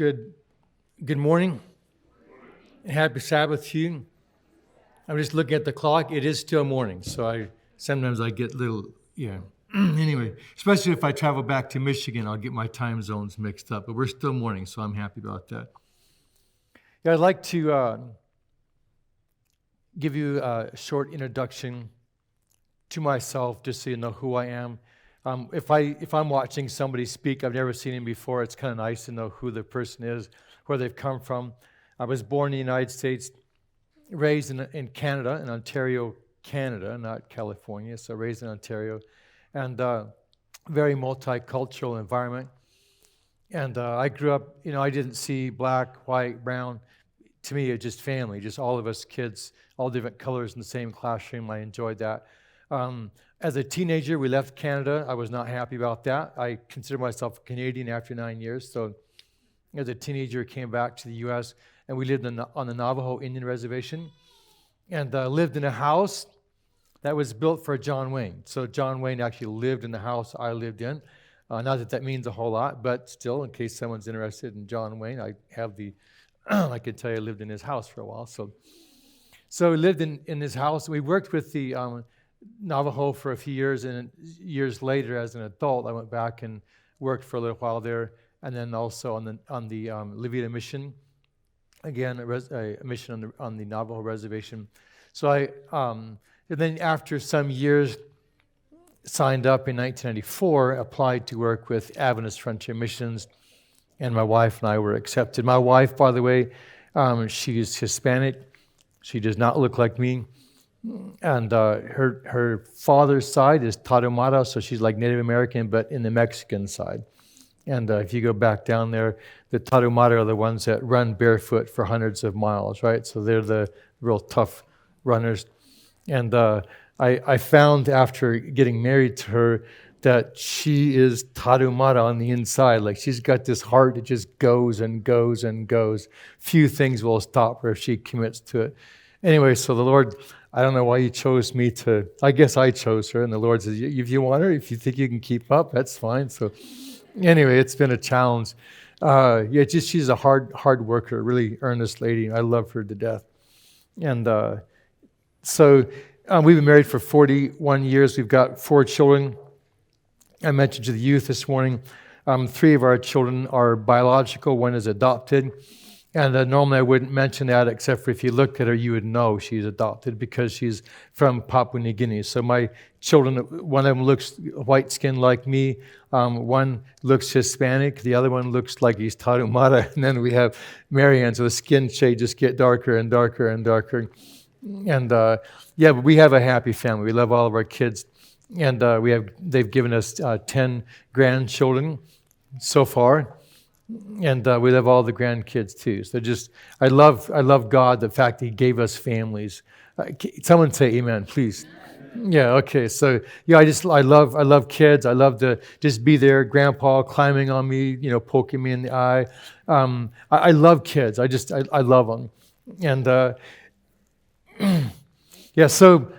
Good morning. Happy Sabbath to you. I'm just looking at the clock. It is still morning, so sometimes I get little, Anyway, especially if I travel back to Michigan, I'll get my time zones mixed up. But we're still morning, so I'm happy about that. Yeah, I'd like to give you a short introduction to myself, just so you know who I am. If I'm watching somebody speak, I've never seen him before, it's kind of nice to know who the person is, where they've come from. I was born in the United States, raised in Canada, in Ontario, Canada, not California, so raised in Ontario, and very multicultural environment. And I grew up, I didn't see black, white, brown. To me, it's just family, just all of us kids, all different colors in the same classroom. I enjoyed that. As a teenager, we left Canada. I was not happy about that. I consider myself Canadian after 9 years. So as a teenager, I came back to the U.S., and we lived on the Navajo Indian Reservation, and lived in a house that was built for John Wayne. So John Wayne actually lived in the house I lived in. Not that means a whole lot, but still, in case someone's interested in John Wayne, I have I can tell you I lived in his house for a while. So we lived in his house. We worked with the Navajo for a few years, and years later, as an adult, I went back and worked for a little while there, and then also on the Olivine mission, again a mission on the Navajo reservation. So and then after some years, signed up in 1994, applied to work with Adventist Frontier Missions, and my wife and I were accepted. My wife, by the way, she is Hispanic. She does not look like me. And her father's side is Tarahumara, so she's like Native American, but in the Mexican side. And if you go back down there, the Tarahumara are the ones that run barefoot for hundreds of miles, right? So they're the real tough runners. And I found after getting married to her that she is Tarahumara on the inside. Like, she's got this heart that just goes and goes and goes. Few things will stop her if she commits to it. Anyway, so the Lord, I don't know why He chose me I guess I chose her, and the Lord says, if you want her, if you think you can keep up, that's fine. So anyway, it's been a challenge. She's a hard worker, really earnest lady. I love her to death. And so we've been married for 41 years. We've got 4 children. I mentioned to the youth this morning, 3 of our children are biological, 1 is adopted. And normally I wouldn't mention that, except for if you look at her, you would know she's adopted because she's from Papua New Guinea. So my children, one of them looks white-skinned like me, one looks Hispanic, the other one looks like he's Tarahumara, and then we have Marianne, so the skin shade just get darker and darker and darker. And but we have a happy family. We love all of our kids, and they've given us 10 grandchildren so far. And we love all the grandkids too. So I love God, the fact that He gave us families. Someone say amen, please. Yeah, okay. So I love kids. I love to just be there. Grandpa climbing on me, poking me in the eye. I love kids. I love them. And so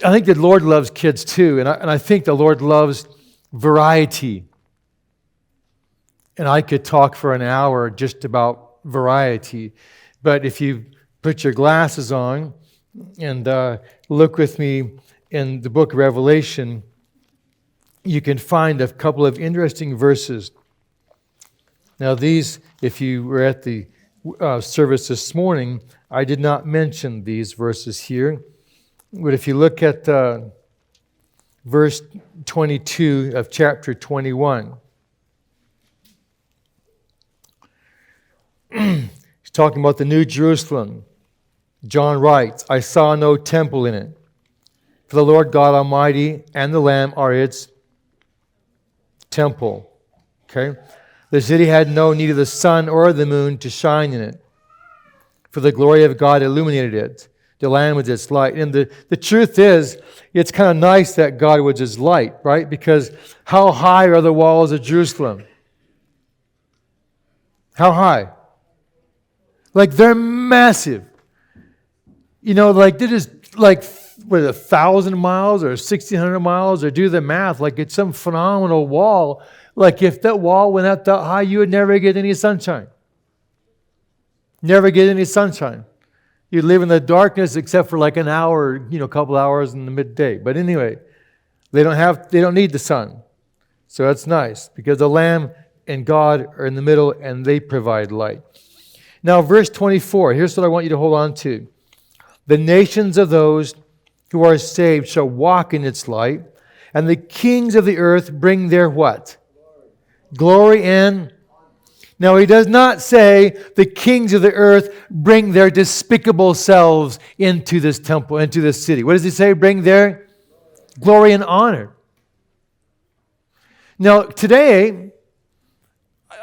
I think the Lord loves kids too, and I think the Lord loves variety. And I could talk for an hour just about variety. But if you put your glasses on and look with me in the book of Revelation, you can find a couple of interesting verses. Now these, if you were at the service this morning, I did not mention these verses here. But if you look at verse 22 of chapter 21, he's talking about the New Jerusalem. John writes, I saw no temple in it, for the Lord God Almighty and the Lamb are its temple. Okay? The city had no need of the sun or the moon to shine in it, for the glory of God illuminated it. The Lamb was its light. And the truth is, it's kind of nice that God was His light, right? Because how high are the walls of Jerusalem? How high? Like, they're massive. They're just like, 1,000 miles or 1,600 miles, or do the math. Like, it's some phenomenal wall. Like, if that wall went up that high, you would never get any sunshine. Never get any sunshine. You live in the darkness except for like an hour, a couple hours in the midday. But anyway, they don't need the sun. So that's nice because the Lamb and God are in the middle and they provide light. Now, verse 24, here's what I want you to hold on to. The nations of those who are saved shall walk in its light, and the kings of the earth bring their what? Glory and... Now, he does not say the kings of the earth bring their despicable selves into this temple, into this city. What does he say? Bring their glory and honor. Now, today,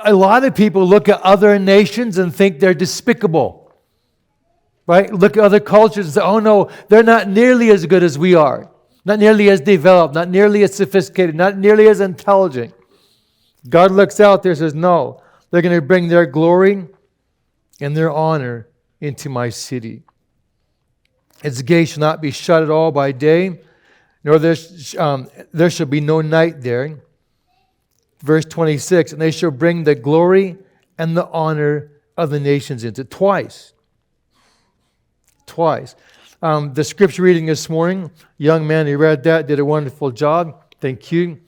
a lot of people look at other nations and think they're despicable. Right? Look at other cultures and say, oh no, they're not nearly as good as we are. Not nearly as developed, not nearly as sophisticated, not nearly as intelligent. God looks out there and says, no. They're going to bring their glory and their honor into my city. Its gates shall not be shut at all by day, nor there shall be no night there. Verse 26, and they shall bring the glory and the honor of the nations into it. Twice. The scripture reading this morning, young man who read that did a wonderful job. Thank you.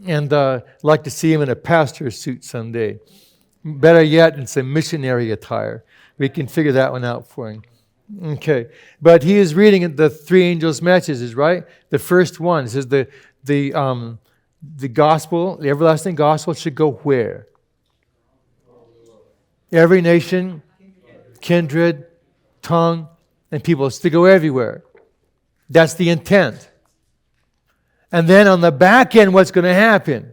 And I'd like to see him in a pastor's suit someday. Better yet, in some missionary attire. We can figure that one out for him. Okay. But he is reading the three angels' messages, right? The first one says the gospel, the everlasting gospel should go where? Every nation, kindred, tongue, and people. It's to go everywhere. That's the intent. And then on the back end, what's going to happen?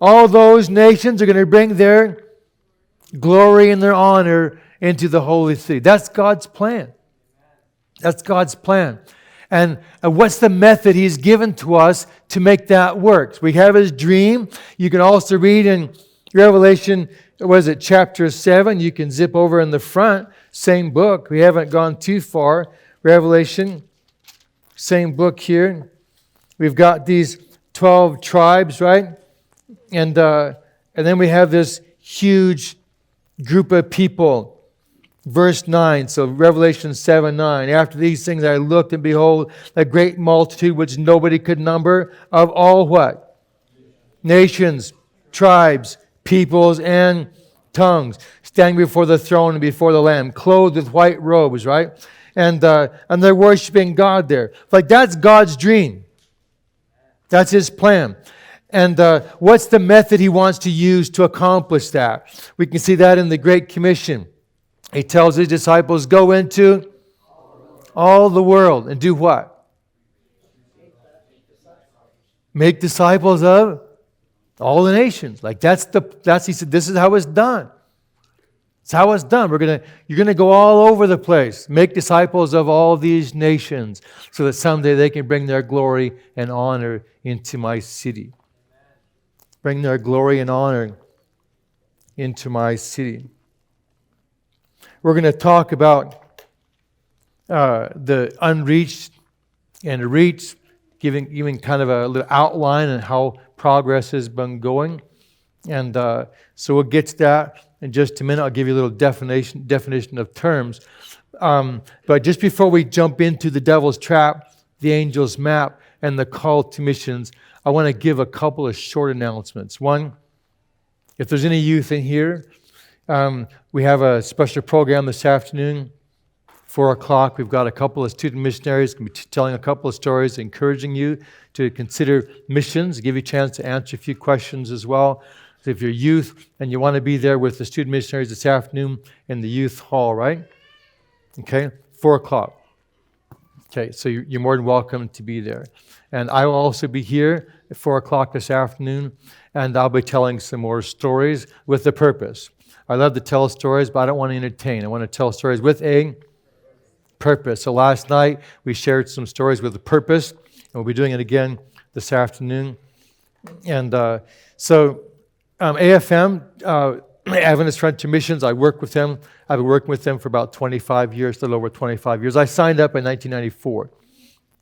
All those nations are going to bring their glory and their honor into the holy city. That's God's plan. That's God's plan. And what's the method He's given to us to make that work? So we have His dream. You can also read in Revelation, chapter 7. You can zip over in the front. Same book. We haven't gone too far. Revelation, same book here. We've got these 12 tribes, right? And then we have this huge group of people. Verse 9, so Revelation 7:9. After these things I looked, and behold, a great multitude which nobody could number, of all what? Nations, tribes, peoples, and tongues, standing before the throne and before the Lamb, clothed with white robes, right? And they're worshiping God there. Like, that's God's dream. That's His plan. And what's the method He wants to use to accomplish that? We can see that in the Great Commission. He tells His disciples, go into all the world and do what? Make disciples of all the nations. Like he said, this is how it's done. It's how it's done. You're gonna go all over the place. Make disciples of all these nations so that someday they can bring their glory and honor into my city. Bring their glory and honor into my city. We're going to talk about the unreached and reached, giving kind of a little outline on how progress has been going. And so we'll get to that in just a minute. I'll give you a little definition of terms. But just before we jump into the devil's trap, the angel's map, and the call to missions, I want to give a couple of short announcements. One, if there's any youth in here, we have a special program this afternoon, 4 o'clock. We've got a couple of student missionaries going to be telling a couple of stories, encouraging you to consider missions, give you a chance to answer a few questions as well. So if you're youth and you want to be there with the student missionaries this afternoon in the youth hall, right? Okay, 4 o'clock. Okay, so you're more than welcome to be there. And I will also be here at 4 o'clock this afternoon, and I'll be telling some more stories with a purpose. I love to tell stories, but I don't want to entertain. I want to tell stories with a purpose. So last night, we shared some stories with a purpose, and we'll be doing it again this afternoon. And AFM, Adventist Frontier Missions, I work with them. I've been working with them for about 25 years, a little over 25 years. I signed up in 1994.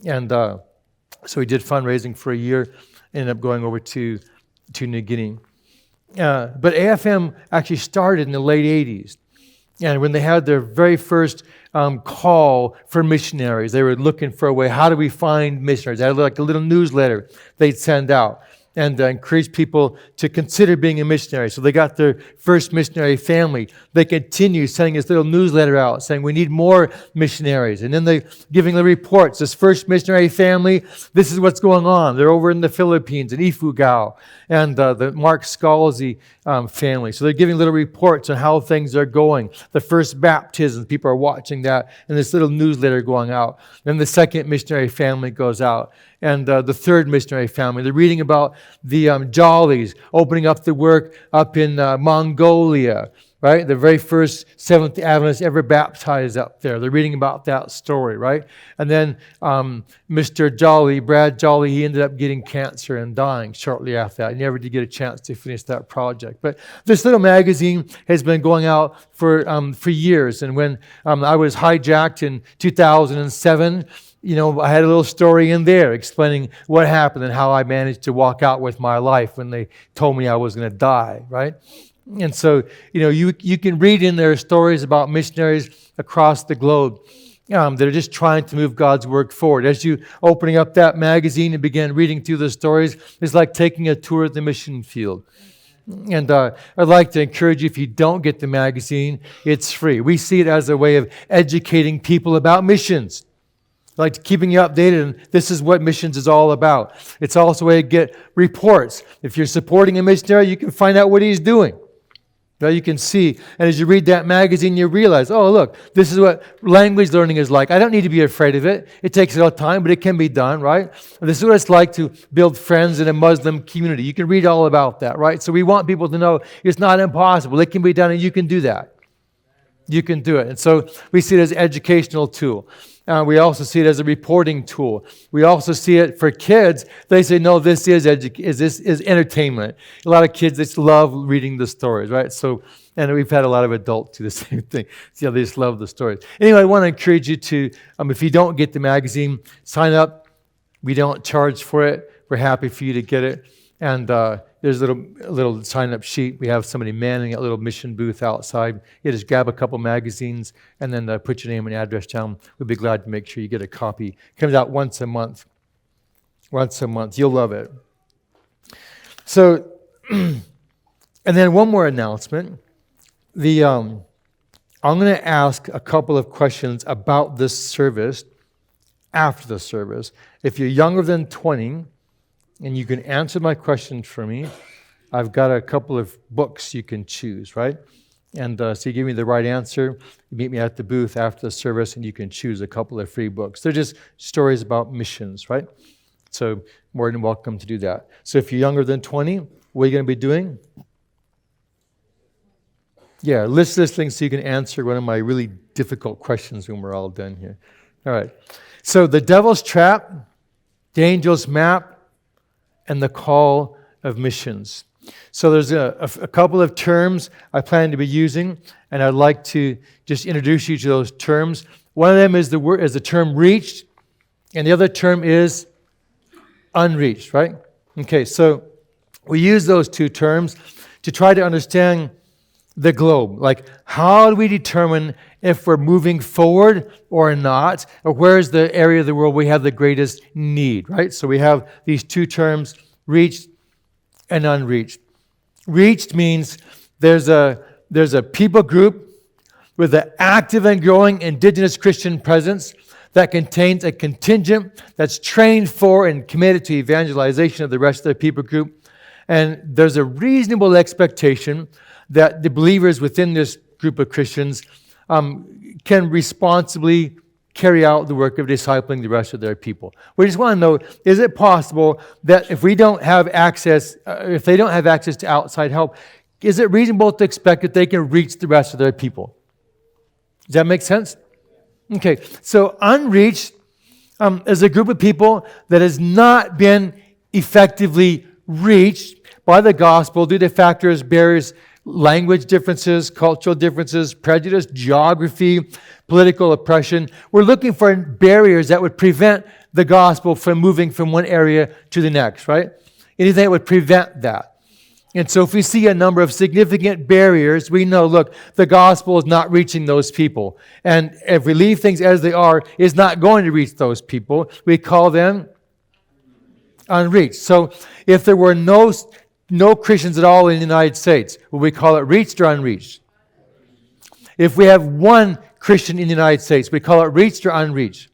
And so we did fundraising for a year, ended up going over to New Guinea. But AFM actually started in the late 80s. And when they had their very first call for missionaries, they were looking for a way, how do we find missionaries? They had like a little newsletter they'd send out and encourage people to consider being a missionary. So they got their first missionary family. They continue sending this little newsletter out saying, we need more missionaries. And then they're giving the reports. This first missionary family, this is what's going on. They're over in the Philippines, in Ifugao, and the Mark Scalzi family. So they're giving little reports on how things are going. The first baptisms, people are watching that, and this little newsletter going out. Then the second missionary family goes out. And the third missionary family. They're reading about the Jollies opening up the work up in Mongolia, right? The very first Seventh Adventist ever baptized up there. They're reading about that story, right? And then Mr. Jolly, Brad Jolly, he ended up getting cancer and dying shortly after that. He never did get a chance to finish that project. But this little magazine has been going out for years. And when I was hijacked in 2007, I had a little story in there explaining what happened and how I managed to walk out with my life when they told me I was going to die, right? And so, you can read in there stories about missionaries across the globe that are just trying to move God's work forward. As you opening up that magazine and begin reading through the stories, it's like taking a tour of the mission field. And I'd like to encourage you, if you don't get the magazine, it's free. We see it as a way of educating people about missions. Like keeping you updated, and this is what missions is all about. It's also a way to get reports. If you're supporting a missionary, you can find out what he's doing. Now you can see, and as you read that magazine, you realize, oh, look, this is what language learning is like. I don't need to be afraid of it. It takes a little time, but it can be done, right? And this is what it's like to build friends in a Muslim community. You can read all about that, right? So we want people to know it's not impossible. It can be done, and you can do that. You can do it. And so we see it as an educational tool. We also see it as a reporting tool. We also see it for kids. They say, no, this is entertainment. A lot of kids just love reading the stories, right? So, and we've had a lot of adults do the same thing. See how they just love the stories. Anyway, I want to encourage you to, if you don't get the magazine, sign up. We don't charge for it. We're happy for you to get it. And there's a little sign-up sheet. We have somebody manning a little mission booth outside. You just grab a couple magazines and then put your name and address down. We'd be glad to make sure you get a copy. It comes out once a month. Once a month. You'll love it. So, and then one more announcement. I'm going to ask a couple of questions about this service after the service. If you're younger than 20, and you can answer my questions for me, I've got a couple of books you can choose, right? And so you give me the right answer, you meet me at the booth after the service, and you can choose a couple of free books. They're just stories about missions, right? So more than welcome to do that. So if you're younger than 20, what are you going to be doing? Yeah, list this thing so you can answer one of my really difficult questions when we're all done here. All right. So the devil's trap, the angel's map, and the call of missions. So there's a couple of terms I plan to be using, and I'd like to just introduce you to those terms. One of them is the term reached, and the other term is unreached, right? Okay, so we use those two terms to try to understand the globe. Like, how do we determine if we're moving forward or not, or where's the area of the world we have the greatest need, right? So we have these two terms, reached and unreached. Reached means there's a people group with an active and growing indigenous Christian presence that contains a contingent that's trained for and committed to evangelization of the rest of the people group. And there's a reasonable expectation that the believers within this group of Christians can responsibly carry out the work of discipling the rest of their people. We just want to know, is it possible that if they don't have access to outside help, is it reasonable to expect that they can reach the rest of their people? Does that make sense? Okay, so unreached is a group of people that has not been effectively reached by the gospel due to factors, barriers, language differences, cultural differences, prejudice, geography, political oppression. We're looking for barriers that would prevent the gospel from moving from one area to the next, right? Anything that would prevent that. And so if we see a number of significant barriers, we know, look, the gospel is not reaching those people. And if we leave things as they are, it's not going to reach those people. We call them unreached. So if there were no Christians at all in the United States, would we call it reached or unreached? If we have one Christian in the United States, we call it reached or unreached?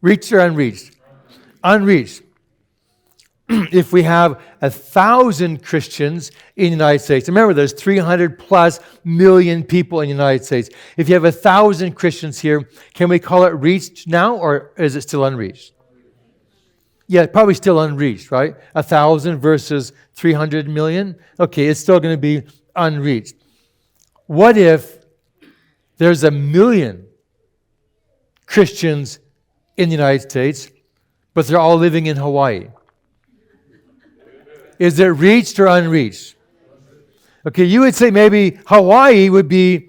Reached or unreached? Unreached. If we have 1,000 Christians in the United States, remember there's 300 plus million people in the United States. If you have 1,000 Christians here, can we call it reached now, or is it still unreached? Yeah, probably still unreached, right? 1,000 versus 300 million? Okay, it's still going to be unreached. What if there's 1 million Christians in the United States, but they're all living in Hawaii? Is it reached or unreached? Okay, you would say maybe Hawaii would be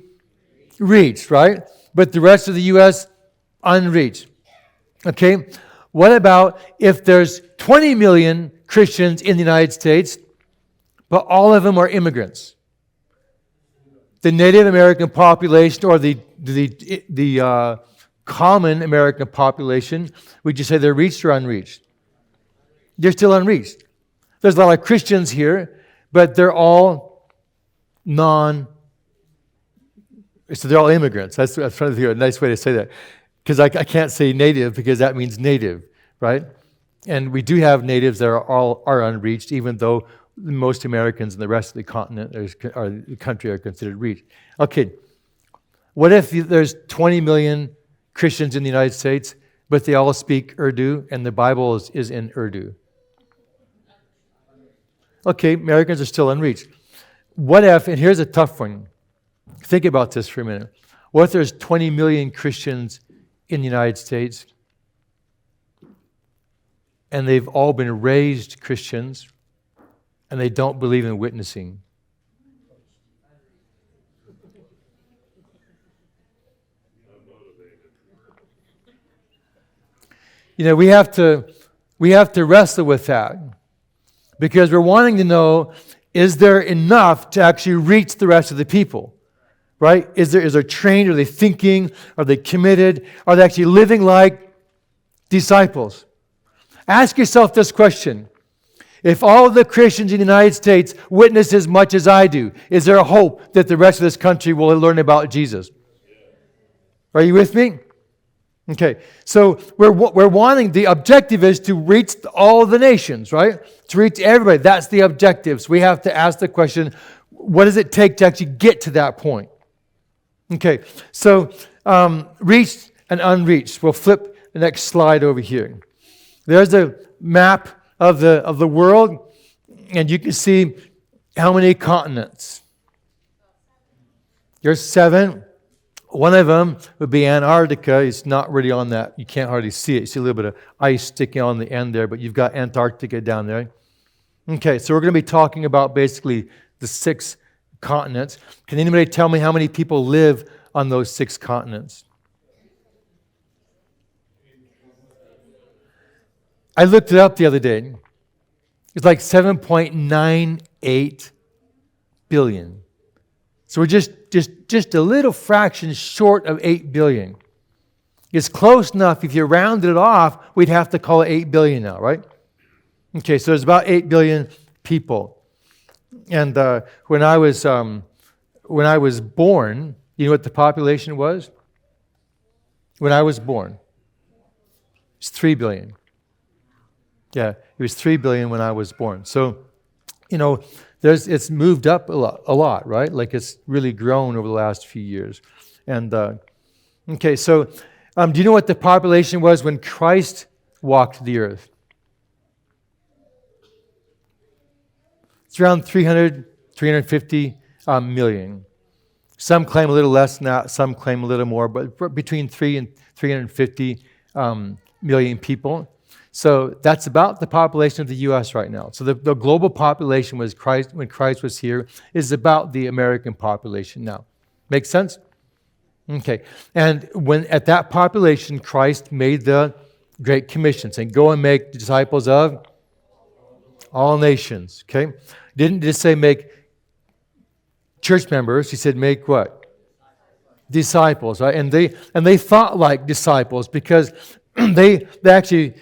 reached, right? But the rest of the U.S., unreached. Okay, what about if there's 20 million Christians in the United States, but all of them are immigrants? The Native American population or the common American population, would you say they're reached or unreached? They're still unreached. There's a lot of Christians here, but they're all so they're all immigrants. That's trying to think of a nice way to say that. Because I can't say native because that means native, right? And we do have natives that are unreached, even though most Americans in the rest of the continent or the country are considered reached. Okay, what if there's 20 million Christians in the United States, but they all speak Urdu and the Bible is in Urdu? Okay, Americans are still unreached. What if, and here's a tough one. Think about this for a minute. What if there's 20 million Christians in the United States and they've all been raised Christians and they don't believe in witnessing? You know, we have to wrestle with that. Because we're wanting to know, is there enough to actually reach the rest of the people? Right? Is there trained? Are they thinking? Are they committed? Are they actually living like disciples? Ask yourself this question. If all the Christians in the United States witness as much as I do, is there a hope that the rest of this country will learn about Jesus? Are you with me? Okay, so we're wanting, the objective is to reach all the nations, right? To reach everybody. That's the objective. So we have to ask the question, what does it take to actually get to that point? Okay, so reached and unreached. We'll flip the next slide over here. There's a map of the world, and you can see how many continents. There's 7. One of them would be Antarctica. It's not really on that. You can't hardly see it. You see a little bit of ice sticking on the end there, but you've got Antarctica down there. Okay, so we're going to be talking about basically the 6 continents. Can anybody tell me how many people live on those 6 continents? I looked it up the other day. It's like 7.98 billion. So we're just a little fraction short of 8 billion. It's close enough. If you rounded it off, we'd have to call it 8 billion now, right? Okay, so there's about 8 billion people. And when I was born, you know what the population was? When I was born, it's 3 billion. Yeah, it was 3 billion when I was born. So, you know, it's moved up a lot, right? Like it's really grown over the last few years. And okay, so do you know what the population was when Christ walked the earth? It's around 350 million. Some claim a little less than that, some claim a little more, but between 3 and 350 million people. So that's about the population of the U.S. right now. So the global population when Christ was here is about the American population now. Make sense? Okay. And when at that population, Christ made the Great Commission, saying, go and make disciples of All nations, okay? Didn't just say make church members. He said make what? Disciples, right? And they thought like disciples because they actually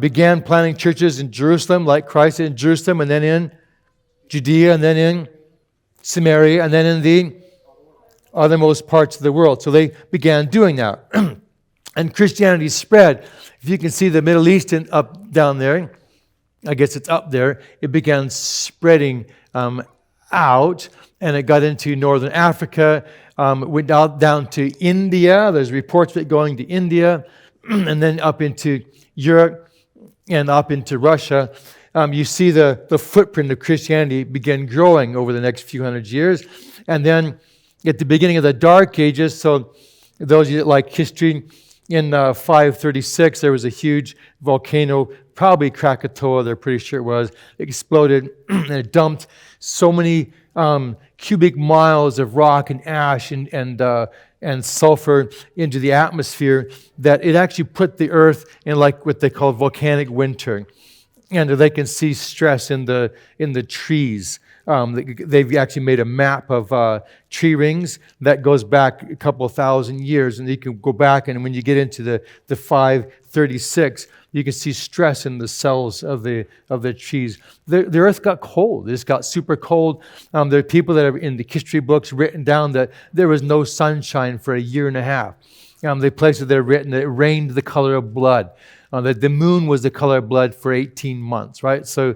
began planting churches in Jerusalem, like Christ in Jerusalem, and then in Judea, and then in Samaria, and then in the othermost parts of the world. So they began doing that. And Christianity spread. If you can see the Middle East up down there, I guess it's up there, it began spreading out, and it got into northern Africa, went down to India. There's reports of it going to India, and then up into Europe and up into Russia. You see the footprint of Christianity began growing over the next few hundred years. And then at the beginning of the Dark Ages, so those of you that like history, in 536, there was a huge volcano, probably Krakatoa, they're pretty sure it was, exploded, and it dumped so many cubic miles of rock and ash and sulfur into the atmosphere that it actually put the earth in like what they call volcanic winter. And they can see stress in the trees. They've actually made a map of tree rings that goes back a couple thousand years, and you can go back, and when you get into the 536, you can see stress in the cells of the trees. The earth got cold. It just got super cold. There are people that are in the history books written down that there was no sunshine for a year and a half. The places that are written that it rained the color of blood. That the moon was the color of blood for 18 months, right? So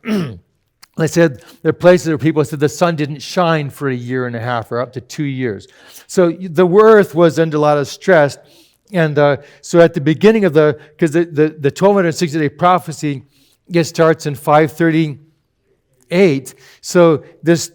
they said there are places where people said the sun didn't shine for a year and a half or up to 2 years. So the earth was under a lot of stress. And so at the beginning of because the 1260-day prophecy, it starts in 538. So this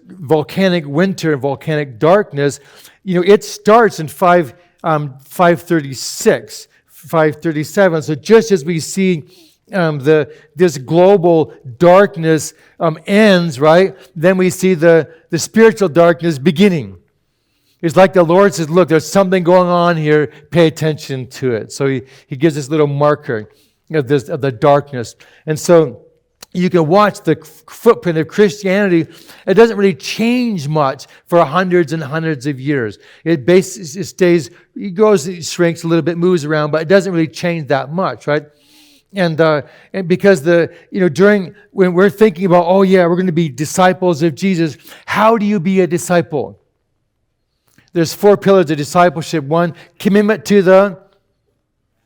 volcanic winter, volcanic darkness, it starts in 536. 537. So just as we see this global darkness ends, right? Then we see the spiritual darkness beginning. It's like the Lord says, look, there's something going on here. Pay attention to it. So he gives this little marker of the darkness. And so you can watch the footprint of Christianity. It doesn't really change much for hundreds and hundreds of years. It stays, it grows, it shrinks a little bit, moves around, but it doesn't really change that much, right? And because during when we're thinking about, oh yeah, we're going to be disciples of Jesus, how do you be a disciple? There's 4 pillars of discipleship. 1, commitment to the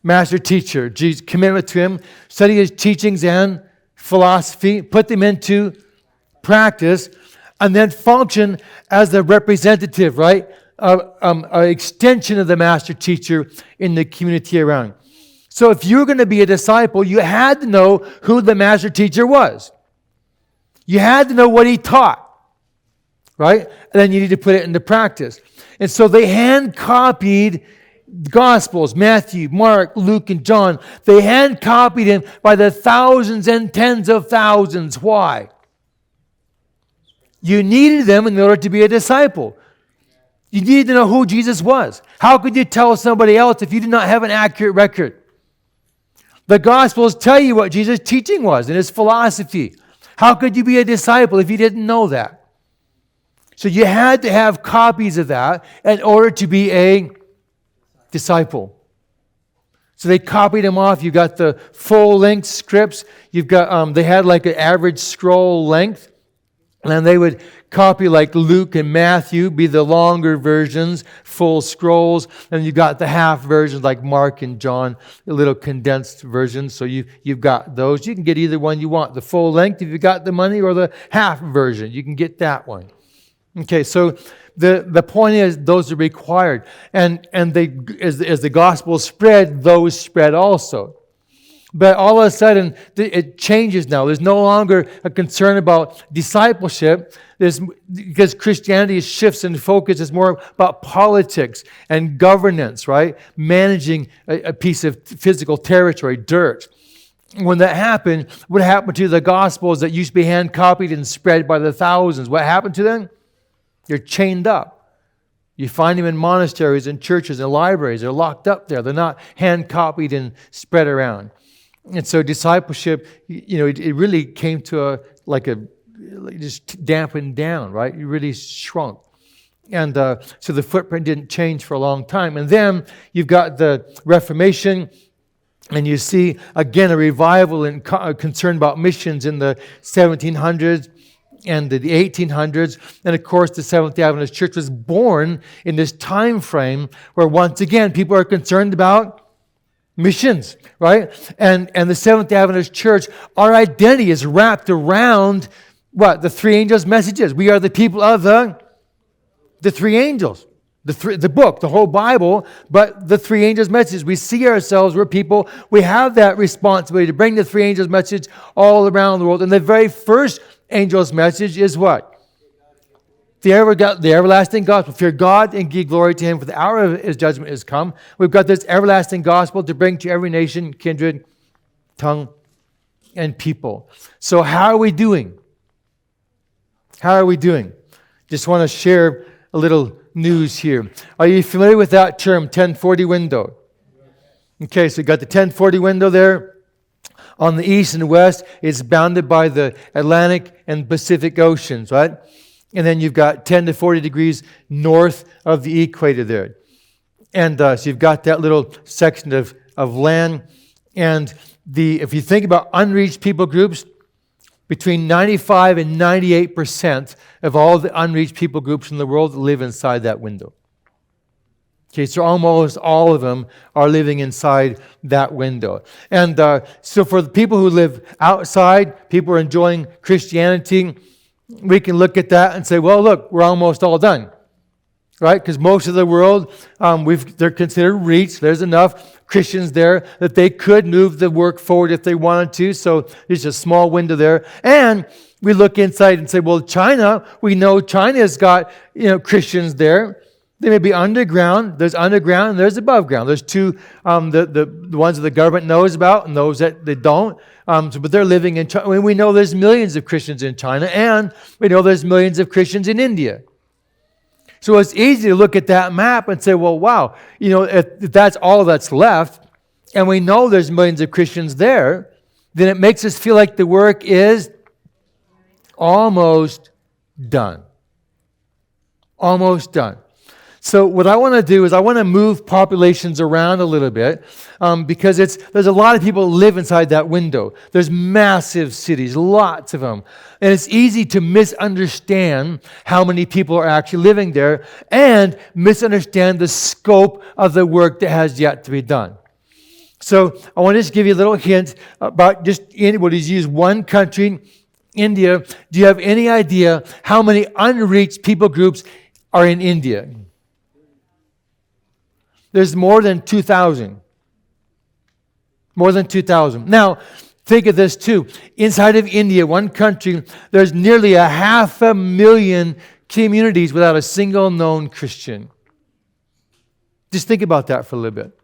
master teacher. Jesus, commitment to him, study his teachings and philosophy, put them into practice, and then function as the representative, right? An extension of the master teacher in the community around. So if you're going to be a disciple, you had to know who the master teacher was. You had to know what he taught, right? And then you need to put it into practice. And so they hand copied the Gospels, Matthew, Mark, Luke, and John. They hand copied him by the thousands and tens of thousands. Why? You needed them in order to be a disciple. You needed to know who Jesus was. How could you tell somebody else if you did not have an accurate record? The Gospels tell you what Jesus' teaching was and his philosophy. How could you be a disciple if you didn't know that? So you had to have copies of that in order to be a disciple. So they copied them off. You got the full-length scripts. You've got they had like an average scroll length, and they would copy like Luke and Matthew, be the longer versions, full scrolls, and you got the half versions like Mark and John, a little condensed versions. So you've got those. You can get either one you want, the full length if you got the money, or the half version. You can get that one. Okay, so the point is those are required. And they, as the gospel spread, those spread also. But all of a sudden, it changes now. There's no longer a concern about discipleship. Because Christianity shifts in focus. It's more about politics and governance, right? Managing a piece of physical territory, dirt. When that happened, what happened to the gospels that used to be hand-copied and spread by the thousands? What happened to them? They're chained up. You find them in monasteries and churches and libraries. They're locked up there. They're not hand-copied and spread around. And so discipleship, it really came to just dampened down, right? It really shrunk. And so the footprint didn't change for a long time. And then you've got the Reformation, and you see, again, a revival and concern about missions in the 1700s and the 1800s. And, of course, the Seventh-day Adventist Church was born in this time frame where, once again, people are concerned about missions, right? And the Seventh-day Adventist Church, our identity is wrapped around what? The three angels' messages. We are the people of the three angels. The book, the whole Bible, but the three angels' messages. We see ourselves, we're people, we have that responsibility to bring the three angels' message all around the world. And the very first angel's message is what? The everlasting gospel. Fear God and give glory to Him, for the hour of His judgment is come. We've got this everlasting gospel to bring to every nation, kindred, tongue, and people. So how are we doing? How are we doing? Just want to share a little news here. Are you familiar with that term, 1040 window? Okay, so you got the 1040 window there. On the east and west, it's bounded by the Atlantic and Pacific Oceans, right? And then you've got 10 to 40 degrees north of the equator there. And so you've got that little section of land. And if you think about unreached people groups, between 95 and 98% of all the unreached people groups in the world live inside that window. Okay, so almost all of them are living inside that window. And so for the people who live outside, people are enjoying Christianity, we can look at that and say, well, look, we're almost all done. Right? Because most of the world, they're considered reached. There's enough Christians there that they could move the work forward if they wanted to. So there's a small window there. And we look inside and say, well, China, we know China's got, Christians there. They may be underground. There's underground and there's above ground. There's two, the ones that the government knows about and those that they don't. But they're living in China. We know there's millions of Christians in China, and we know there's millions of Christians in India. So it's easy to look at that map and say, well, wow, if that's all that's left, and we know there's millions of Christians there, then it makes us feel like the work is almost done. Almost done. So what I want to do is I want to move populations around a little bit because there's a lot of people who live inside that window. There's massive cities, lots of them. And it's easy to misunderstand how many people are actually living there and misunderstand the scope of the work that has yet to be done. So I want to just give you a little hint about just anybody's used one country, India. Do you have any idea how many unreached people groups are in India? There's more than 2,000. More than 2,000. Now, think of this too. Inside of India, one country, there's nearly 500,000 communities without a single known Christian. Just think about that for a little bit.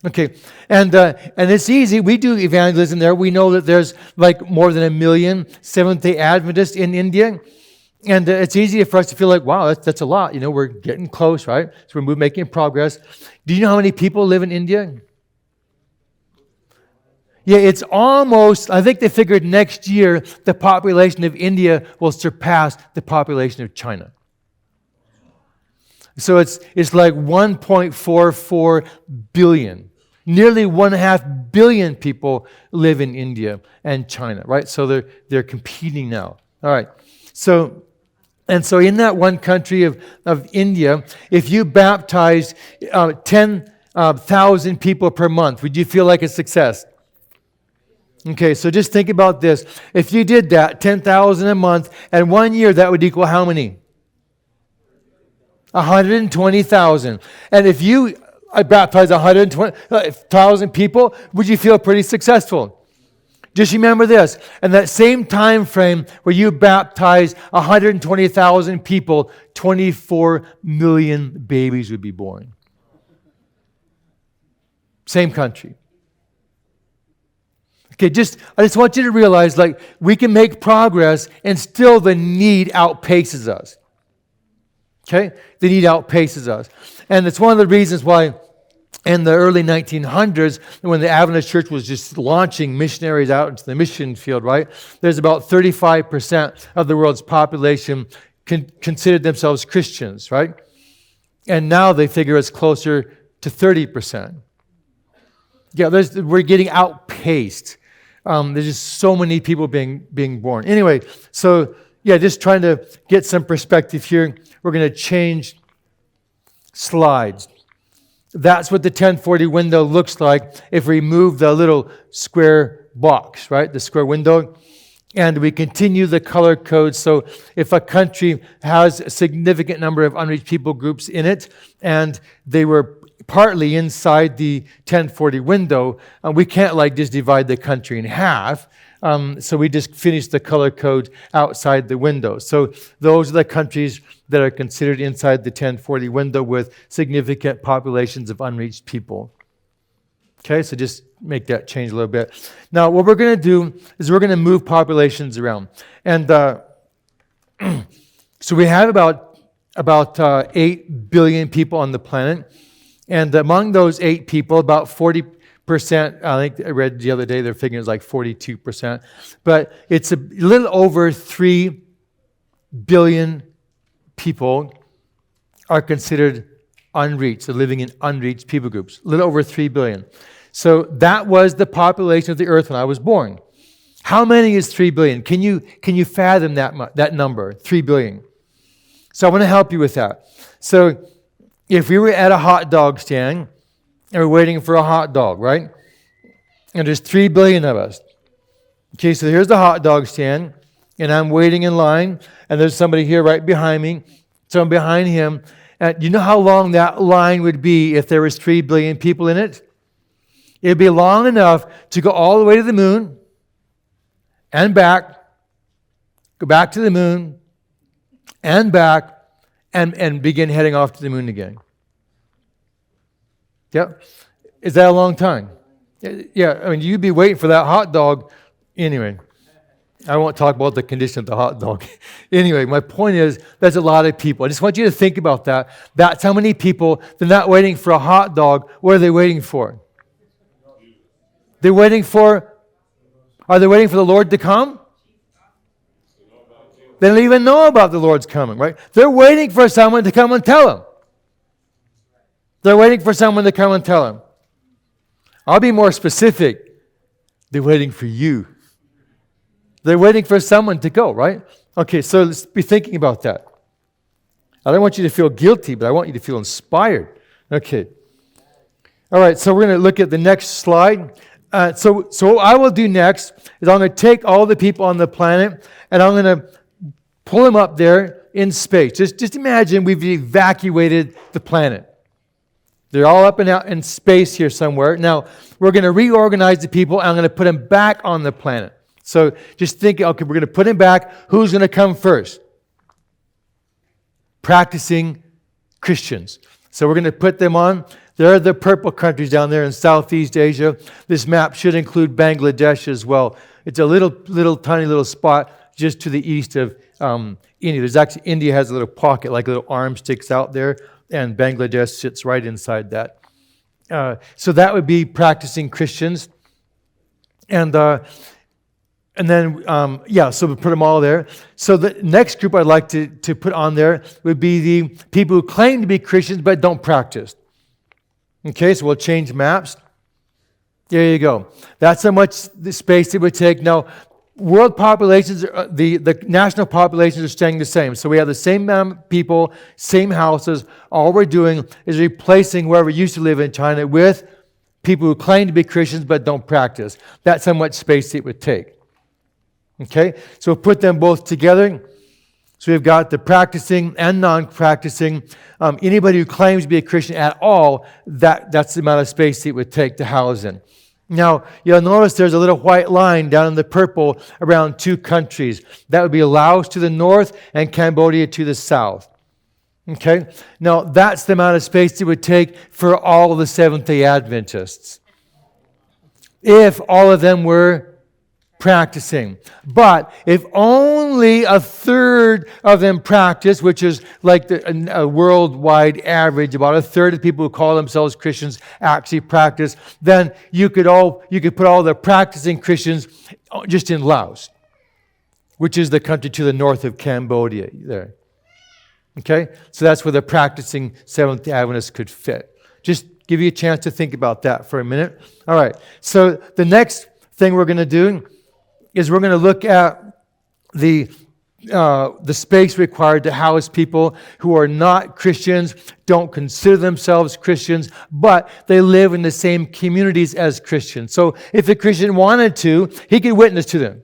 Okay, and it's easy. We do evangelism there. We know that there's more than 1 million Seventh-day Adventists in India. And it's easy for us to feel like, wow, that's a lot. We're getting close, right? So we're making progress. Do you know how many people live in India? Yeah, it's almost, I think they figured next year the population of India will surpass the population of China. So it's like 1.44 billion. Nearly 1.5 billion people live in India and China, right? So they're competing now. All right. So in that one country of India, if you baptized 10,000 people per month, would you feel like a success? Okay, so just think about this. If you did that, 10,000 a month, and 1 year, that would equal how many? 120,000. And if you baptized 120,000 people, would you feel pretty successful? Just remember this, in that same time frame where you baptized 120,000 people, 24 million babies would be born. Same country. Okay, I just want you to realize, we can make progress and still the need outpaces us. Okay? The need outpaces us. And it's one of the reasons why in the early 1900s, when the Adventist church was just launching missionaries out into the mission field, right? There's about 35% of the world's population considered themselves Christians, right? And now they figure it's closer to 30%. Yeah, we're getting outpaced. There's just so many people being born. Anyway, so yeah, just trying to get some perspective here. We're going to change slides. That's what the 1040 window looks like if we move the little square box, right? The square window. And we continue the color code. So if a country has a significant number of unreached people groups in it, and they were partly inside the 1040 window, we can't just divide the country in half. So we just finish the color code outside the window. So those are the countries that are considered inside the 1040 window with significant populations of unreached people. Okay, so just make that change a little bit. Now, what we're going to do is we're going to move populations around. And so we have about 8 billion people on the planet. And among those 8 people, about 40%, I think I read the other day, their figure is like 42%. But it's a little over 3 billion people are considered unreached, so living in unreached people groups. A little over 3 billion. So that was the population of the earth when I was born. How many is 3 billion? Can you fathom that number, 3 billion? So I want to help you with that. So if we were at a hot dog stand and we're waiting for a hot dog, right? And there's 3 billion of us. Okay, so here's the hot dog stand, and I'm waiting in line, and there's somebody here right behind me, someone behind him. And you know how long that line would be if there was 3 billion people in it? It'd be long enough to go all the way to the moon and back, go back to the moon and back, and begin heading off to the moon again. Yep. Is that a long time? Yeah, I mean, you'd be waiting for that hot dog. Anyway, I won't talk about the condition of the hot dog. Anyway, my point is, there's a lot of people. I just want you to think about that. That's how many people, they're not waiting for a hot dog. What are they waiting for? Are they waiting for the Lord to come? They don't even know about the Lord's coming, right? They're waiting for someone to come and tell them. They're waiting for someone to come and tell them. I'll be more specific. They're waiting for you. They're waiting for someone to go, right? Okay, so let's be thinking about that. I don't want you to feel guilty, but I want you to feel inspired. Okay. All right, so we're going to look at the next slide. So what I will do next is I'm going to take all the people on the planet and I'm going to pull them up there in space. Just imagine we've evacuated the planet. They're all up and out in space here somewhere. Now, we're going to reorganize the people and I'm going to put them back on the planet. So just think, okay, we're going to put them back. Who's going to come first? Practicing Christians. So we're going to put them on. There are the purple countries down there in Southeast Asia. This map should include Bangladesh as well. It's a little tiny little spot just to the east of India. India has a little pocket, like a little arm sticks out there, and Bangladesh sits right inside that. So that would be practicing Christians. And then, so we put them all there. So the next group I'd like to put on there would be the people who claim to be Christians but don't practice. Okay, so we'll change maps. There you go. That's how much the space it would take. Now, world populations, the national populations are staying the same. So we have the same amount of people, same houses. All we're doing is replacing whoever used to live in China with people who claim to be Christians but don't practice. That's how much space it would take. Okay, so we'll put them both together. So we've got the practicing and non-practicing. Anybody who claims to be a Christian at all, that's the amount of space it would take to house in. Now, you'll notice there's a little white line down in the purple around 2 countries. That would be Laos to the north and Cambodia to the south. Okay? Now, that's the amount of space it would take for all of the Seventh-day Adventists. If all of them were practicing. But if only a third of them practice, which is like a worldwide average, about a third of people who call themselves Christians actually practice, then you could put all the practicing Christians just in Laos, which is the country to the north of Cambodia there. Okay? So that's where the practicing Seventh-day Adventists could fit. Just give you a chance to think about that for a minute. All right. So the next thing we're going to do is we're going to look at the space required to house people who are not Christians, don't consider themselves Christians, but they live in the same communities as Christians. So if a Christian wanted to, he could witness to them.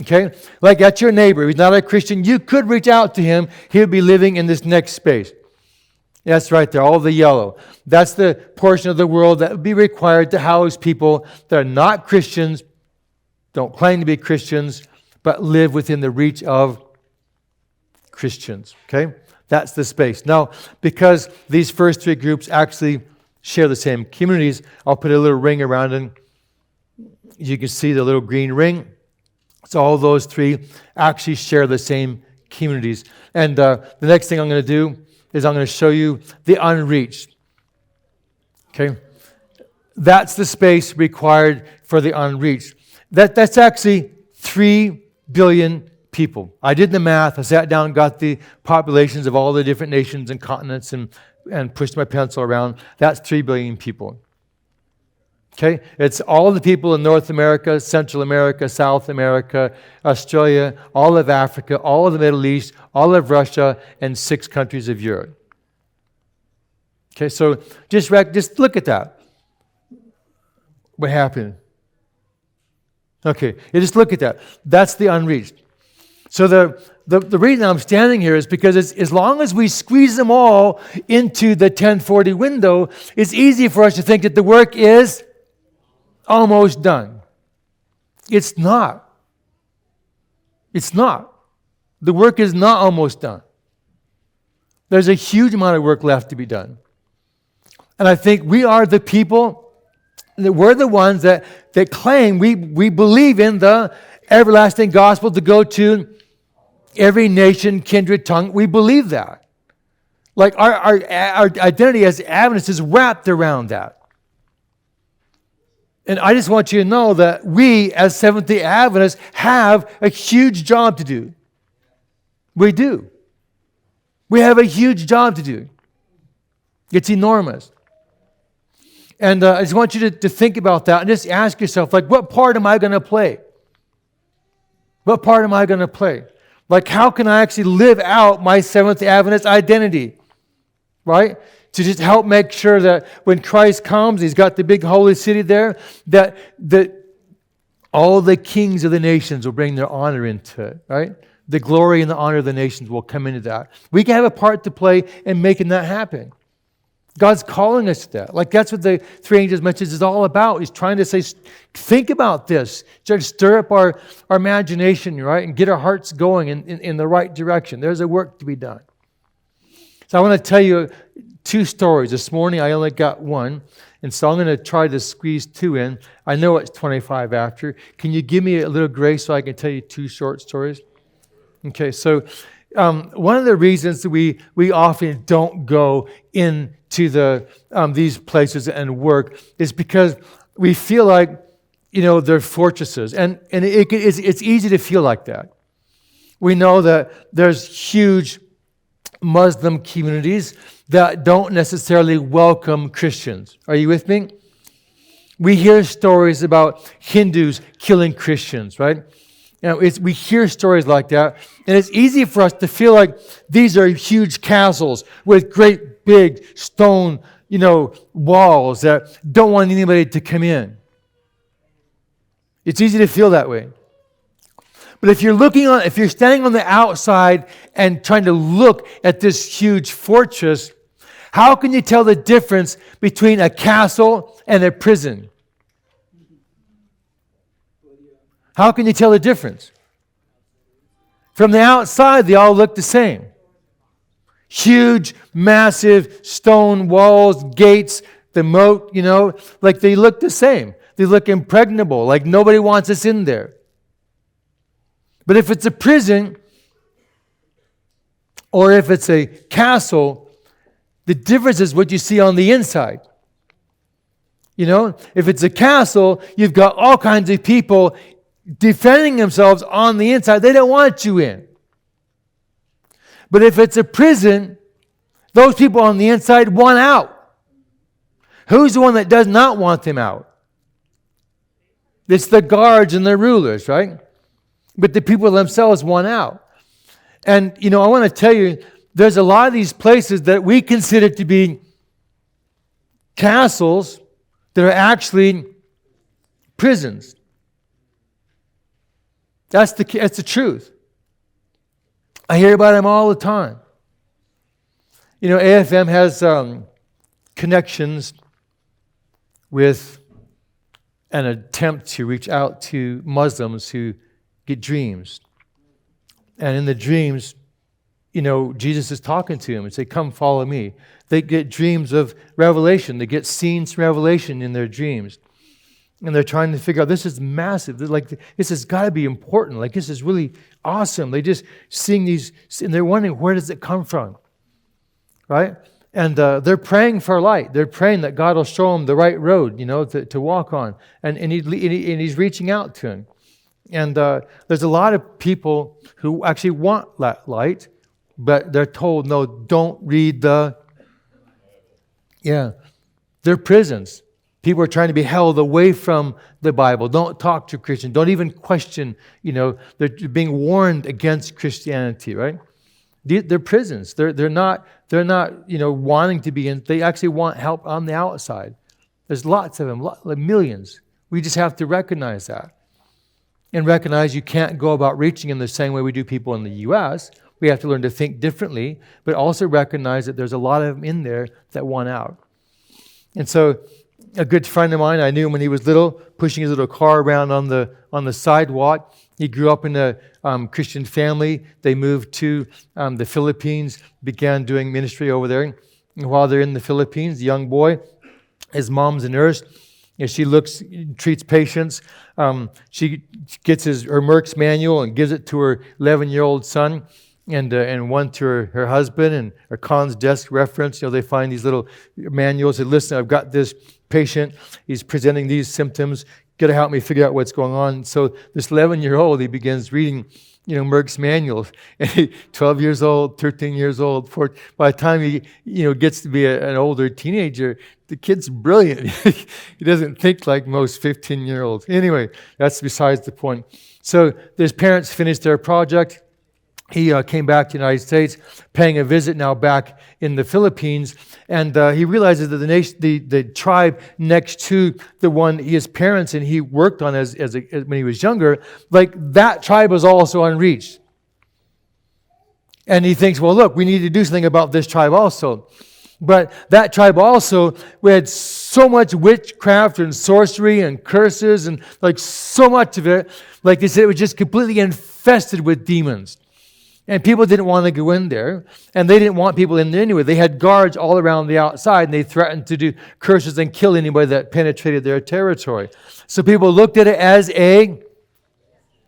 Okay? Like at your neighbor, he's not a Christian, you could reach out to him. He'll be living in this next space. That's right there, all the yellow. That's the portion of the world that would be required to house people that are not Christians, don't claim to be Christians, but live within the reach of Christians. Okay? That's the space. Now, because these first three groups actually share the same communities, I'll put a little ring around it. You can see the little green ring. So all those three actually share the same communities. And the next thing I'm going to do is I'm going to show you the unreached. Okay? That's the space required for the unreached. That's actually 3 billion people. I did the math. I sat down, got the populations of all the different nations and continents and pushed my pencil around. That's 3 billion people. Okay? It's all the people in North America, Central America, South America, Australia, all of Africa, all of the Middle East, all of Russia, and 6 countries of Europe. Okay, so just look at that. What happened? Okay, you just look at that. That's the unreached. So the reason I'm standing here is because as long as we squeeze them all into the 1040 window, it's easy for us to think that the work is almost done. It's not. It's not. The work is not almost done. There's a huge amount of work left to be done. And I think we are the people, that we're the ones that claim we believe in the everlasting gospel to go to every nation, kindred, tongue. We believe that. Like our identity as Adventists is wrapped around that. And I just want you to know that we, as Seventh-day Adventists, have a huge job to do. We do. We have a huge job to do. It's enormous. And I just want you to think about that and just ask yourself, like, what part am I going to play? What part am I going to play? Like, how can I actually live out my Seventh-day Adventist identity? Right? To just help make sure that when Christ comes, He's got the big holy city there, that all the kings of the nations will bring their honor into it, right? The glory and the honor of the nations will come into that. We can have a part to play in making that happen. God's calling us to that. Like that's what the three angels message is all about. He's trying to say, think about this. Just stir up our imagination, right? And get our hearts going in the right direction. There's a work to be done. So I want to tell you 2 stories. This morning I only got one, and so I'm going to try to squeeze 2 in. I know it's 25 after. Can you give me a little grace so I can tell you 2 short stories? Okay, so one of the reasons that we often don't go into these places and work is because we feel like, they're fortresses. And it's easy to feel like that. We know that there's huge Muslim communities that don't necessarily welcome Christians. Are you with me? We hear stories about Hindus killing Christians, right? We hear stories like that, and it's easy for us to feel like these are huge castles with great big stone, walls that don't want anybody to come in. It's easy to feel that way. But if you're standing on the outside and trying to look at this huge fortress, how can you tell the difference between a castle and a prison? How can you tell the difference? From the outside, they all look the same. Huge, massive stone walls, gates, the moat, like they look the same. they look impregnable, like nobody wants us in there. But if it's a prison or if it's a castle, the difference is what you see on the inside. If it's a castle, you've got all kinds of people defending themselves on the inside. They don't want you in. But if it's a prison, those people on the inside want out. Who's the one that does not want them out? It's the guards and the rulers, right? But the people themselves want out. And, I want to tell you, there's a lot of these places that we consider to be castles that are actually prisons. That's the truth. I hear about them all the time. AFM has connections with an attempt to reach out to Muslims who get dreams. And in the dreams, Jesus is talking to them and say, come follow me. They get dreams of revelation. They get scenes from revelation in their dreams. And they're trying to figure out, this is massive. They're like, this has got to be important. Like, this is really awesome. They just seeing these, and they're wondering, where does it come from? Right? And they're praying for light. They're praying that God will show them the right road, to walk on. And he's reaching out to them. And there's a lot of people who actually want that light, but they're told, no, don't read they're prisons. People are trying to be held away from the Bible. Don't talk to Christians. Don't even question, they're being warned against Christianity, right? They're prisons. They're not wanting to be in. They actually want help on the outside. There's lots of them, millions. We just have to recognize that. And recognize you can't go about reaching in the same way we do people in the U.S. We have to learn to think differently, but also recognize that there's a lot of them in there that want out. And so a good friend of mine, I knew him when he was little, pushing his little car around on the sidewalk. He grew up in a Christian family. They moved to the Philippines, began doing ministry over there. And while they're in the Philippines, the young boy, his mom's a nurse. She treats patients. She gets her Merck's manual and gives it to her 11-year-old son, and one to her husband, and her Con's desk reference. They find these little manuals. They listen, I've got this patient. He's presenting these symptoms. Got to help me figure out what's going on. So this 11-year-old, he begins reading, Merck's manuals. And 12 years old, 13 years old. By the time he, gets to be an older teenager, the kid's brilliant. He doesn't think like most 15-year-olds. Anyway, that's besides the point. So his parents finished their project. He came back to the United States, paying a visit now back in the Philippines, and he realizes that the tribe next to the one his parents and he worked on as when he was younger, like that tribe was also unreached. And he thinks, well, look, we need to do something about this tribe also. But that tribe also, we had so much witchcraft and sorcery and curses and like so much of it, like they said, it was just completely infested with demons. And people didn't want to go in there, and they didn't want people in there anyway. They had guards all around the outside, and they threatened to do curses and kill anybody that penetrated their territory. So people looked at it as a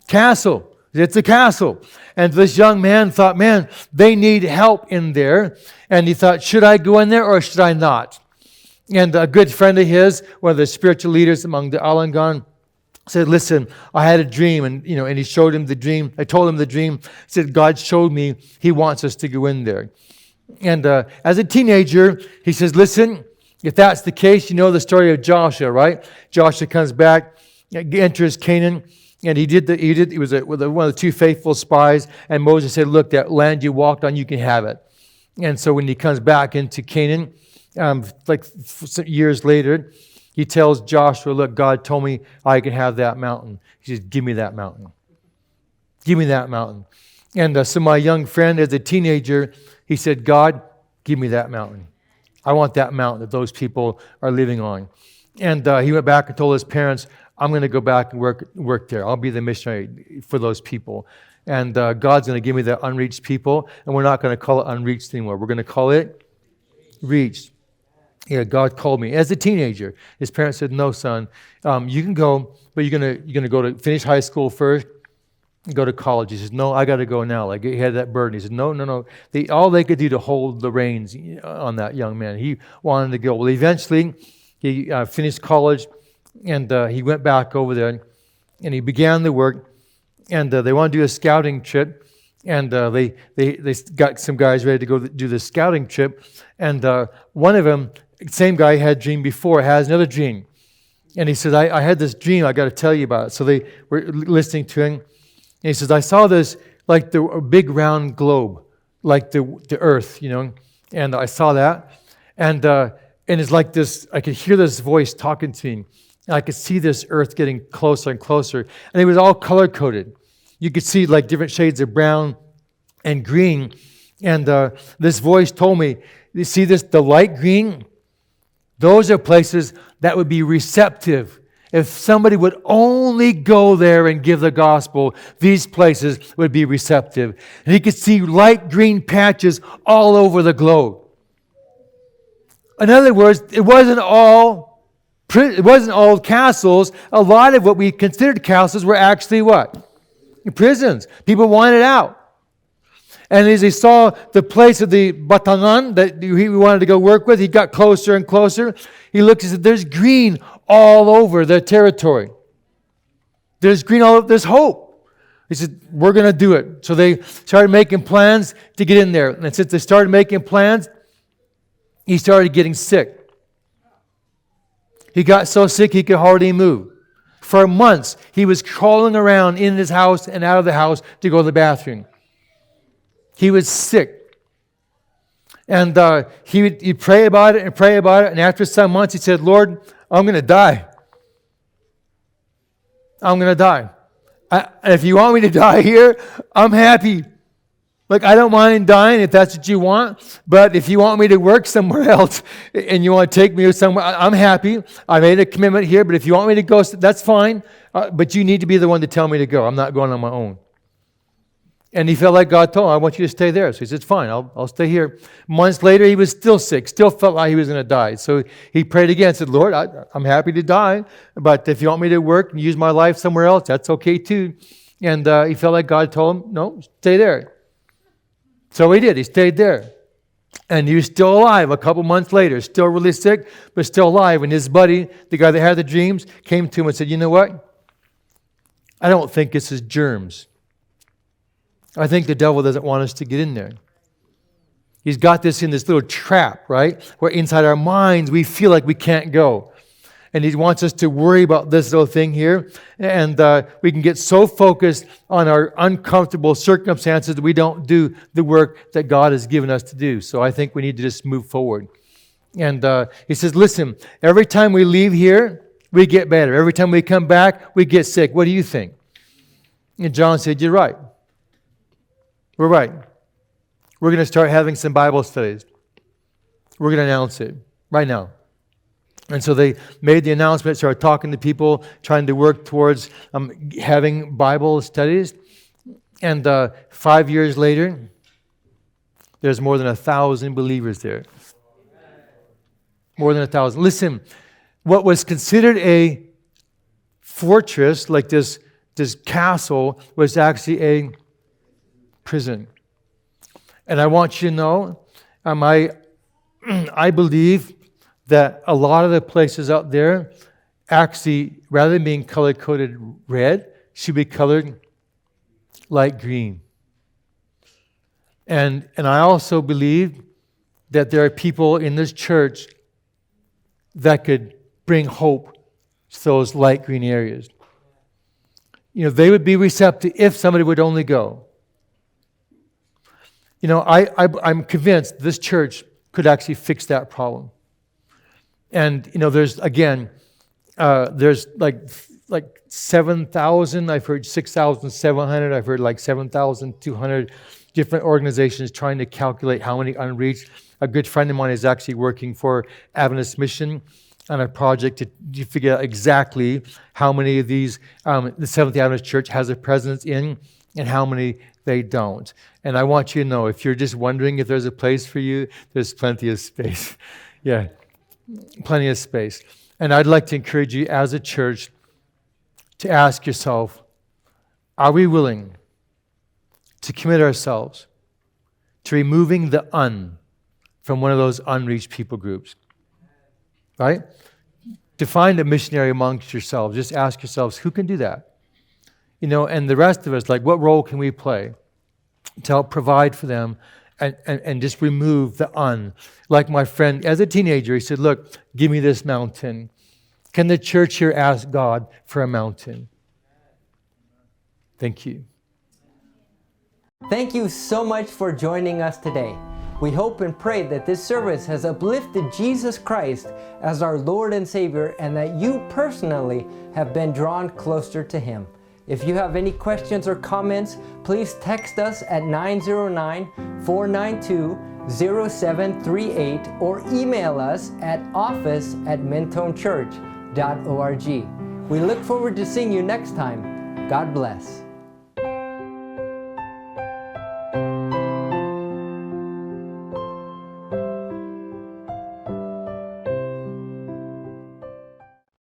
castle. It's a castle. And this young man thought, man, they need help in there. And he thought, should I go in there or should I not? And a good friend of his, one of the spiritual leaders among the Alangan, said, listen, I had a dream, and he showed him the dream. I told him the dream. Said, God showed me he wants us to go in there. And as a teenager, he says, listen, if that's the case, you know the story of Joshua, right? Joshua comes back, enters Canaan, and he was one of the two faithful spies, and Moses said, look, that land you walked on, you can have it. And so when he comes back into Canaan, years later, he tells Joshua, look, God told me I can have that mountain. He says, give me that mountain. Give me that mountain. And so my young friend, as a teenager, he said, God, give me that mountain. I want that mountain that those people are living on. And he went back and told his parents, I'm going to go back and work there. I'll be the missionary for those people. And God's going to give me the unreached people, and we're not going to call it unreached anymore. We're going to call it reached. Yeah, God called me as a teenager. His parents said, "No, son, you can go, but you're gonna go to finish high school first, and go to college." He says, "No, I got to go now." Like he had that burden. He said, "No, no, no." All they could do to hold the reins on that young man. He wanted to go. Well, eventually, he finished college, and he went back over there, and he began the work. And they want to do a scouting trip, and they got some guys ready to go do the scouting trip, and one of them. Same guy had a dream before, has another dream. And he says, I had this dream, I got to tell you about it. So they were listening to him. And he says, I saw this, like a big round globe, like the earth, and I saw that. And it's like this, I could hear this voice talking to me. And I could see this earth getting closer and closer. And it was all color-coded. You could see like different shades of brown and green. And this voice told me, you see this, the light green? Those are places that would be receptive. If somebody would only go there and give the gospel, these places would be receptive. And he could see light green patches all over the globe. In other words, it wasn't all castles. A lot of what we considered castles were actually what? Prisons. People wanted out. And as he saw the place of the Batanan that he wanted to go work with, he got closer and closer. He looked and said, there's green all over the territory. There's green all over, there's hope. He said, we're going to do it. So they started making plans to get in there. And since they started making plans, he started getting sick. He got so sick he could hardly move. For months, he was crawling around in his house and out of the house to go to the bathroom. He was sick. And he'd pray about it and pray about it. And after some months, he said, Lord, I'm going to die. I'm going to die. If you want me to die here, I'm happy. Like, I don't mind dying if that's what you want. But if you want me to work somewhere else and you want to take me somewhere, I'm happy. I made a commitment here. But if you want me to go, that's fine. But you need to be the one to tell me to go. I'm not going on my own. And he felt like God told him, I want you to stay there. So he said, fine, I'll stay here. Months later, he was still sick, still felt like he was going to die. So he prayed again, said, Lord, I'm happy to die, but if you want me to work and use my life somewhere else, that's okay too. And he felt like God told him, no, stay there. So he did. He stayed there. And he was still alive a couple months later, still really sick, but still alive. And his buddy, the guy that had the dreams, came to him and said, you know what? I don't think this is germs. I think the devil doesn't want us to get in there. He's got this in this little trap, right? Where inside our minds we feel like we can't go. And he wants us to worry about this little thing here. And we can get so focused on our uncomfortable circumstances that we don't do the work that God has given us to do. So I think we need to just move forward. And he says, listen, every time we leave here, we get better. Every time we come back, we get sick. What do you think? And John said, you're right. We're right. We're going to start having some Bible studies. We're going to announce it right now. And so they made the announcement, started talking to people, trying to work towards having Bible studies. And 5 years later, there's more than 1,000 believers there. More than 1,000. Listen, what was considered a fortress, like this castle, was actually a prison. And I want you to know, I believe that a lot of the places out there actually, rather than being color-coded red, should be colored light green. And I also believe that there are people in this church that could bring hope to those light green areas. They would be receptive if somebody would only go. I'm convinced this church could actually fix that problem. And, there's like 7,000, I've heard 6,700, I've heard like 7,200 different organizations trying to calculate how many unreached. A good friend of mine is actually working for Adventist Mission on a project to figure out exactly how many of these the Seventh Adventist Church has a presence in and how many they don't. And I want you to know, if you're just wondering if there's a place for you, there's plenty of space. Yeah. Plenty of space. And I'd like to encourage you as a church to ask yourself, are we willing to commit ourselves to removing the from one of those unreached people groups? Right? To find a missionary amongst yourselves, just ask yourselves, who can do that? And the rest of us, like, what role can we play to help provide for them and just remove the Like my friend, as a teenager, he said, look, give me this mountain. Can the church here ask God for a mountain? Thank you. Thank you so much for joining us today. We hope and pray that this service has uplifted Jesus Christ as our Lord and Savior, and that you personally have been drawn closer to Him. If you have any questions or comments, please text us at 909-492-0738 or email us at office@mentonechurch.org. We look forward to seeing you next time. God bless.